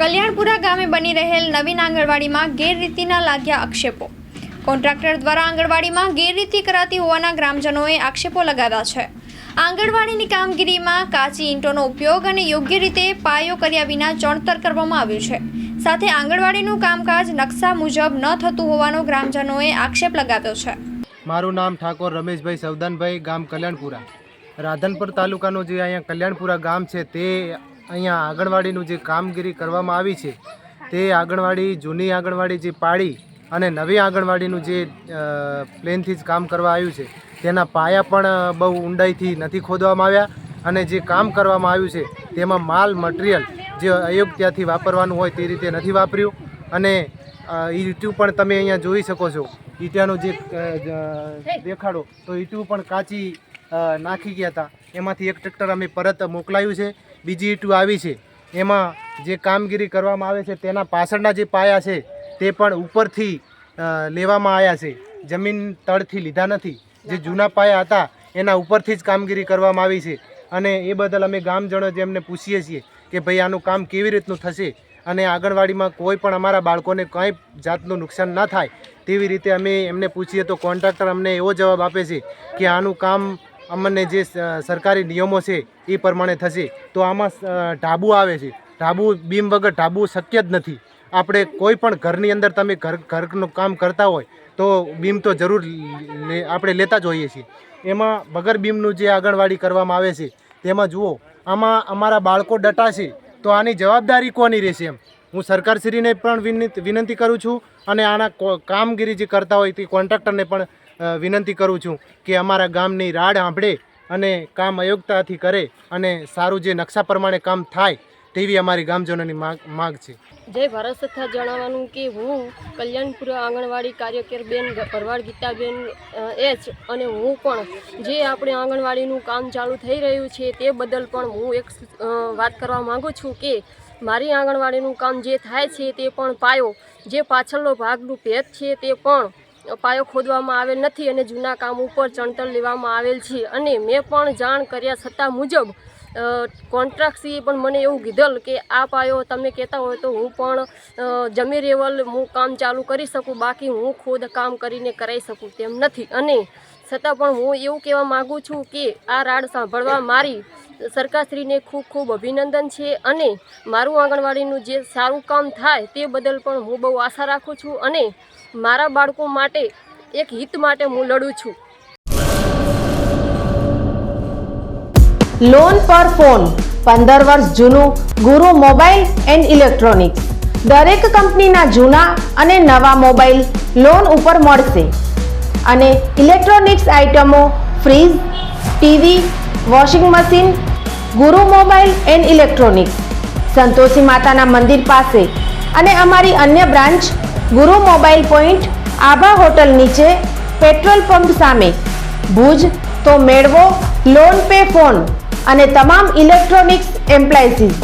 કલ્યાણપુરા ગામે બની રહેલ નવીન આંગણવાડીમાં ગેરરીતિના લાગ્યા આક્ષેપો। કોન્ટ્રાક્ટર દ્વારા આંગણવાડીમાં ગેરરીતિ કરાતી હોવાના ગ્રામજનોએ આક્ષેપો લગાવ્યા છે। આંગણવાડીની કામગીરીમાં કાચી ઈંટોનો ઉપયોગ અને યોગ્ય રીતે પાયો કર્યા વિના ચણતર કરવામાં આવ્યું છે। સાથે આંગણવાડીનું કામકાજ નકશા મુજબ ન થતું હોવાનો ગ્રામજનોએ આક્ષેપ લગાવ્યો છે। મારું નામ ઠાકોર રમેશભાઈ સવદાનભાઈ, ગામ કલ્યાણપુરા। રાધનપુર તાલુકાનું જે અહીંયા કલ્યાણપુરા ગામ છે તે અહીંયા આંગણવાડીનું જે કામગીરી કરવામાં આવી છે તે આંગણવાડી જૂની આંગણવાડી જે પાડી અને નવી આંગણવાડીનું જે પ્લેનથી જ કામ કરવા આવ્યું છે તેના પાયા પણ બહુ ઊંડાઈથી નથી ખોદવામાં આવ્યા અને જે કામ કરવામાં આવ્યું છે તેમાં માલ મટીરિયલ જે અયોગ્યથી વાપરવાનું હોય તે રીતે નથી વાપર્યું અને ઈંટું પણ તમે અહીંયા જોઈ શકો છો। ઈંટાનું જે દેખાડો તો ઈંટું પણ કાચી નાખી ગયા હતા, એમાંથી એક ટ્રેક્ટર અમે પરત મોકલાયું છે। બીજી ઈંટું આવી છે, એમાં જે કામગીરી કરવામાં આવે છે તેના પાછળના જે પાયા છે તે પણ ઉપરથી લેવામાં આવ્યા છે, જમીન તળથી લીધા નથી। જે જૂના પાયા હતા એના ઉપરથી જ કામગીરી કરવામાં આવી છે અને એ બદલ અમે ગામજનો જેમને પૂછીએ છીએ કે ભાઈ આનું કામ કેવી રીતનું થશે અને આંગણવાડીમાં કોઈ પણ અમારા બાળકોને કંઈ જાતનું નુકસાન ન થાય તેવી રીતે અમે એમને પૂછીએ તો કોન્ટ્રાક્ટર અમને એવો જવાબ આપે છે કે આનું કામ અમને જે સરકારી નિયમો છે એ પ્રમાણે થશે। તો આમાં ઢાબુ આવે છે, ઢાબુ બીમ વગર ઢાબુ શક્ય જ નથી। આપણે કોઈ પણ ઘરની અંદર તમે ઘરનું કામ કરતા હોય તો બીમ તો જરૂર આપણે લેતા જ હોઈએ છીએ। એમાં વગર બીમનું જે આંગણવાડી કરવામાં આવે છે તેમાં જુઓ આમાં અમારા બાળકો ડટાશે તો આની જવાબદારી કોની રહેશે? એમ હું સરકારશ્રીને પણ વિનંતી કરું છું અને આના કામગીરી જે કરતા હોય તે કોન્ટ્રાક્ટરને પણ વિનંતી કરું છું કે અમારા ગામની રાડ સાંભળે અને કામ અયોગ્યતાથી કરે અને સારું જે નકશા પ્રમાણે કામ થાય તેવી અમારી ગામજનોની માગ છે। જય ભારત સત્તા જણાવવાનું કે હું કલ્યાણપુરા આંગણવાડી કાર્યકર બેન ભરવાડ ગીતાબેન એચ અને હું પણ જે આપણે આંગણવાડીનું કામ ચાલુ થઈ રહ્યું છે તે બદલ પણ હું એક વાત કરવા માગું છું કે મારી આંગણવાડીનું કામ જે થાય છે તે પણ પાયો જે પાછળનો ભાગનું ભેદ છે તે પણ પાયો ખોદવામાં આવેલ નથી અને જૂના કામ ઉપર ચણતર લેવામાં આવેલ છે અને મેં પણ જાણ કર્યા છતાં મુજબ કોન્ટ્રાક્ટસીએ પણ મને એવું કીધેલ કે આ પાયો તમે કહેતા હોય તો હું પણ જમી લેવલ હું કામ ચાલુ કરી શકું, બાકી હું ખુદ કામ કરીને કરાવી શકું તેમ નથી। અને છતાં પણ હું એવું કહેવા માગું છું કે આ રાડ સાંભળવા મારી સરકારશ્રીને ખૂબ ખૂબ અભિનંદન છે અને મારું આંગણવાડીનું જે સારું કામ થાય તે બદલ પણ હું બહુ આશા રાખું છું અને મારા બાળકો માટે એક હિત માટે હું લડું છું। લોન પર ફોન 15 વર્ષ જૂનું ગુરુ મોબાઈલ એન્ડ ઇલેક્ટ્રોનિક્સ। દરેક કંપનીના જૂના અને નવા મોબાઈલ લોન ઉપર મળશે અને ઇલેક્ટ્રોનિક્સ આઇટમો ફ્રીજ, ટીવી, વોશિંગ મશીન। ગુરુ મોબાઈલ એન્ડ ઇલેક્ટ્રોનિક્સ સંતોષી માતાના મંદિર પાસે અને અમારી અન્ય બ્રાન્ચ ગુરુ મોબાઈલ પોઈન્ટ આભા હોટલ નીચે પેટ્રોલ પંપ સામે ભુજ। તો મેળવો લોન પે ફોન અને તમામ ઇલેક્ટ્રોનિક્સ એપ્લાયન્સીસ।